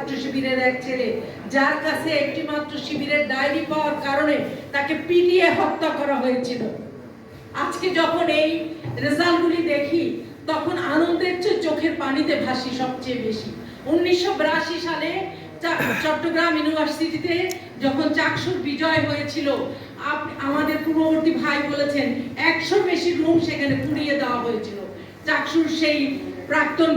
ছাত্র শিবিরের এক ছেলে, যার কাছে একটি মাত্র শিবিরের ডায়েরি পাওয়ার কারণে তাকে পিটিয়ে হত্যা করা হয়েছিল। আজকে যখন এই রেজাল্টগুলি দেখি তখন আনন্দের চেয়ে চোখের পানিতে ভাসি সবচেয়ে বেশি। 1982 সালে চট্টগ্রাম ইউনিভার্সিটিতে যখন চাকসুর বিজয় হয়েছিল, আমাদের পূর্ববর্তী ভাই বলেছেন 100 বেশি রুম সেখানে পুড়িয়ে দেওয়া হয়েছিল। চাকসুর সেই প্রাক্তন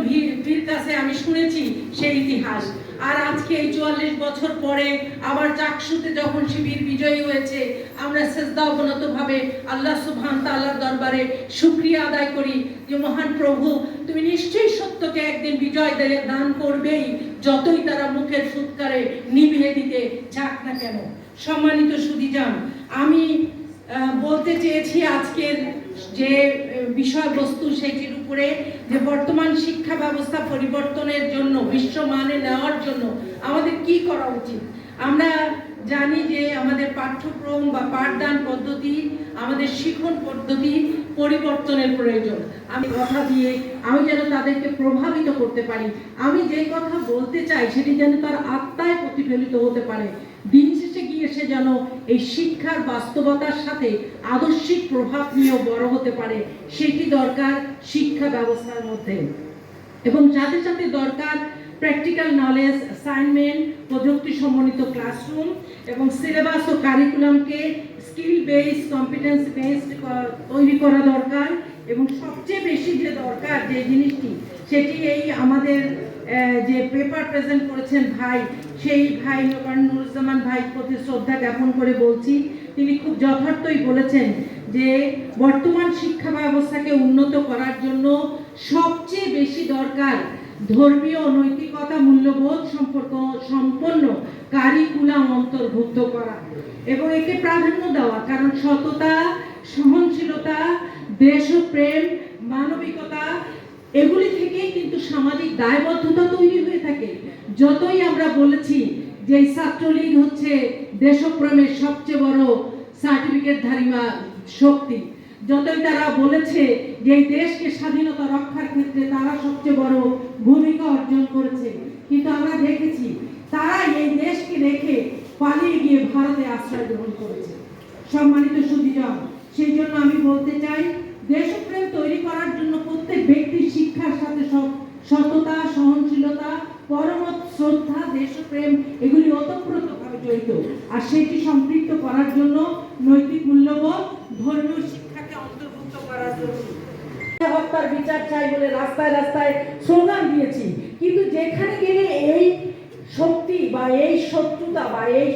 ভীর কাছে আমি শুনেছি সেই ইতিহাস। আর আজকে এই 44 বছর পরে আবার চাকসুতে যখন শিবির বিজয়ী হয়েছে, আমরা সেজদা অবনত ভাবে আল্লাহ সুবহানাহু তাআলার দরবারে শুকরিয়া আদায় করি যে মহান প্রভু, তুমি নিশ্চয়ই সত্যকে একদিন বিজয় দান করবেই, যতই তারা মুখের ফুৎকারে নিভিয়ে দিতে যাক না কেন। সম্মানিত সুধীজন, আমি বলতে চেয়েছি আজকের যে বিষয়বস্তু সেটির উপরে, যে বর্তমান শিক্ষা ব্যবস্থা পরিবর্তনের জন্য, বিশ্বমানে নেওয়ার জন্য আমাদের কি করা উচিত। আমরা জানি যে আমাদের পাঠ্যক্রম বা পাঠদান পদ্ধতি, আমাদের শিক্ষণ পদ্ধতি পরিবর্তনের প্রয়োজন। আমি কথা দিয়ে আমি যেন তাদেরকে প্রভাবিত করতে পারি, আমি যে কথা বলতে চাই সেটি যেন তার আত্মায় প্রতিফলিত হতে পারে। দিন শেষে গিয়ে সে যেন এই শিক্ষার বাস্তবতার সাথে আদর্শিক প্রভাব নিয়েও বড় হতে পারে, সেটি দরকার শিক্ষা ব্যবস্থার মধ্যে। এবং সাথে সাথে দরকার প্র্যাকটিক্যাল নলেজ, অ্যাসাইনমেন্ট, প্রযুক্তি সমন্বিত ক্লাসরুম এবং সিলেবাস ও কারিকুলামকে স্কিল বেসড, কম্পিটেন্স বেসড তৈরি করা দরকার। এবং সবচেয়ে বেশি যে দরকার যে জিনিসটি, সেটি এই আমাদের যে পেপার প্রেজেন্ট করেছেন ভাই, সেই ভাই নুরুজ্জামান ভাই প্রতি শ্রদ্ধা জ্ঞাপন করে বলছি, তিনি খুব যথার্থই বলেছেন যে বর্তমান শিক্ষা ব্যবস্থাকে উন্নত করার জন্য সবচেয়ে বেশি দরকার ধর্মীয় নৈতিকতা, মূল্যবোধ সম্পন্ন কারিকুলাম অন্তর্ভুক্ত করা এবং একে প্রাধান্য দেওয়া। কারণ সততা, সহনশীলতা, দেশপ্রেম, মানবিকতা এগুলি থেকেই কিন্তু সামাজিক দায়বদ্ধতা তৈরি হয়ে থাকে। যতই আমরা বলেছি যে ছাত্রলীগ হচ্ছে দেশপ্রেমের সবচেয়ে বড় সার্টিফিকেটধারী শক্তি, যতই তারা বলেছে যে এই দেশকে স্বাধীনতা রক্ষার ক্ষেত্রে তারা সবচেয়ে বড় ভূমিকা অর্জন করেছে, কিন্তু আমরা দেখেছি তারা এই দেশকে রেখে পালিয়ে গিয়ে ভারতে আশ্রয় গ্রহণ করেছে। সম্মানিত সুধীজন, সেই জন্য আমি বলতে চাই, দেশপ্রেম তৈরি করার জন্য প্রত্যেক ব্যক্তির শিক্ষার সাথে সততা, সহনশীলতা, পরমত শ্রদ্ধা, দেশপ্রেম এগুলি ওতপ্রোতভাবে জড়িত। আর সেটি সম্পৃক্ত করার জন্য নৈতিক মূল্যবোধ, ধর্মীয় শিক্ষাকে অন্তর্ভুক্ত করার জন্য হত্যার বিচার চাই বলে রাস্তায় রাস্তায় স্লোগান দিয়েছি, কিন্তু যেখানে গেলে এই শক্তি বা এই শত্রুতা বা এই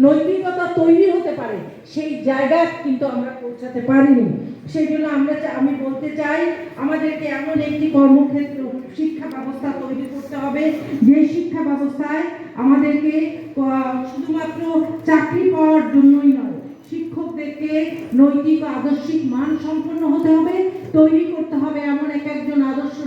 নৈতিকতা তৈরি হতে পারে, সেই জায়গায় কিন্তু আমরা পৌঁছাতে পারিনি। সেই জন্য আমি বলতে চাই, আমাদেরকে এমন একটি কর্মক্ষেত্র শিক্ষা ব্যবস্থা তৈরি করতে হবে, যে শিক্ষা ব্যবস্থায় আমাদেরকে শুধুমাত্র চাকরি পাওয়ার জন্যই নয়, শিক্ষকদেরকে নৈতিক আদর্শিক মান সম্পন্ন হতে হবে, তৈরি করতে হবে এমন একজন আদর্শ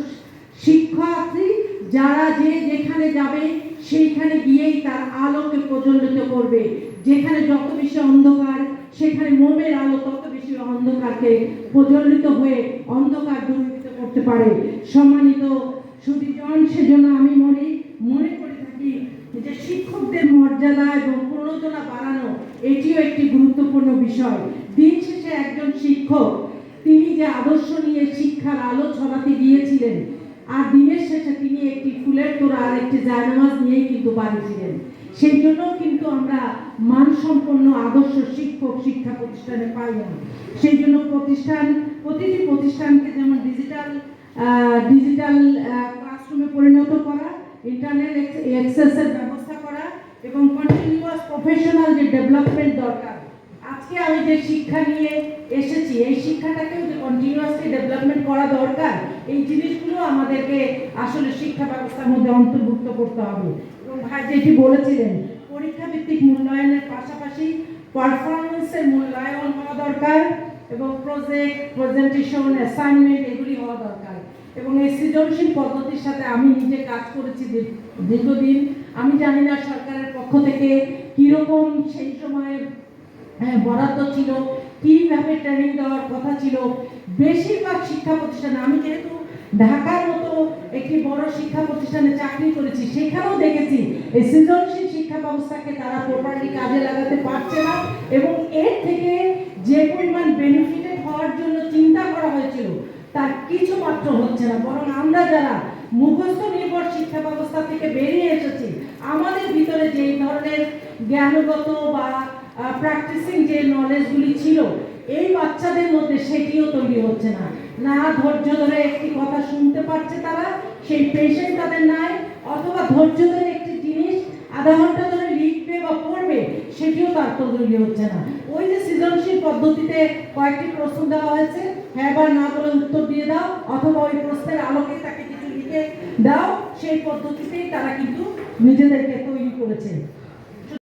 শিক্ষার্থী যারা যেখানে যাবে সেইখানে গিয়েই তার আলোকে প্রজ্বলিত করবে। যেখানে যত বেশি অন্ধকার, সেখানে মোমের আলো তত বেশি অন্ধকারকে প্রজ্বলিত হয়ে অন্ধকার দূরীভূত করতে পারে। সম্মানিত সুধীজন, সেজন্য আমি মনে করে থাকি যে শিক্ষকদের মর্যাদা এবং প্রণোদনা বাড়ানো এটিও একটি গুরুত্বপূর্ণ বিষয়। দিন শেষে একজন শিক্ষক, তিনি যে আদর্শ নিয়ে শিক্ষার আলো ছড়াতে গিয়েছিলেন, আর দিনের শেষে তিনি একটি ফুলের তোড়া আর একটি জায়নামাজ নিয়েই কিন্তু বাড়ি ফিরেন। সেই জন্য কিন্তু আমরা মানসম্পন্ন আদর্শ শিক্ষক শিক্ষা প্রতিষ্ঠানে পাই না। সেই জন্য প্রতিটি প্রতিষ্ঠানকে যেমন ডিজিটাল ক্লাসরুমে পরিণত করা, ইন্টারনেট অ্যাক্সেসের ব্যবস্থা করা এবং কন্টিনিউয়াস প্রফেশনাল যে ডেভেলপমেন্ট দরকার। আজকে আমি যে শিক্ষা নিয়ে এসেছি, এই শিক্ষাটাকেও যে কন্টিনিউয়াসলি ডেভেলপমেন্ট করা দরকার, এই জিনিসগুলো আমাদেরকে আসলে শিক্ষা ব্যবস্থার মধ্যে অন্তর্ভুক্ত করতে হবে। এবং ভাই যেটি বলেছিলেন, পরীক্ষা ভিত্তিক মূল্যায়নের পাশাপাশি পারফরমেন্সের মূল্যায়ন হওয়া দরকার এবং প্রজেক্ট, প্রেজেন্টেশন, অ্যাসাইনমেন্ট এগুলি হওয়া দরকার। এবং এই সৃজনশীল পদ্ধতির সাথে আমি নিজে কাজ করেছি দীর্ঘদিন। আমি জানি না সরকারের পক্ষ থেকে কীরকম সেই সময়ে বরাদ্দ ছিল, কীভাবে ট্রেনিং দেওয়ার কথা ছিল। বেশিরভাগ শিক্ষা প্রতিষ্ঠানে, আমি যেহেতু ঢাকার মতো একটি বড় শিক্ষা প্রতিষ্ঠানে চাকরি করেছি, সেখানেও দেখেছি এই সৃজনশীল শিক্ষা ব্যবস্থাকে তারা প্রপারলি কাজে লাগাতে পারছে না, এবং এর থেকে যে পরিমাণ বেনিফিটেড হওয়ার জন্য চিন্তা করা হয়েছিল তার কিছু মাত্র হচ্ছে না। বরং আমরা যারা মুখস্থ নির্ভর শিক্ষা ব্যবস্থা থেকে বেরিয়ে এসেছি, আমাদের ভিতরে যে ধরনের জ্ঞানগত বা প্র্যাকটিসিং যে নলেজগুলি ছিল, এই বাচ্চাদের মধ্যে সেটিও তৈরি হচ্ছে না। না ধৈর্য ধরে একটি কথা শুনতে পারছে তারা, সেই পেশেন্ট তাদের নাই, অথবা ধৈর্য ধরে একটি জিনিস আধা ঘন্টা ধরে লিখবে বা পড়বে, সেটিও তার তৈরি হচ্ছে না। ওই যে সৃজনশীল পদ্ধতিতে কয়েকটি প্রশ্ন দেওয়া হয়েছে, হ্যাঁ বা না বলে উত্তর দিয়ে দাও, অথবা ওই প্রশ্নের আলোকে তাকে কিছু লিখে দাও, সেই পদ্ধতিতেই তারা কিন্তু নিজেদেরকে তৈরি করেছে।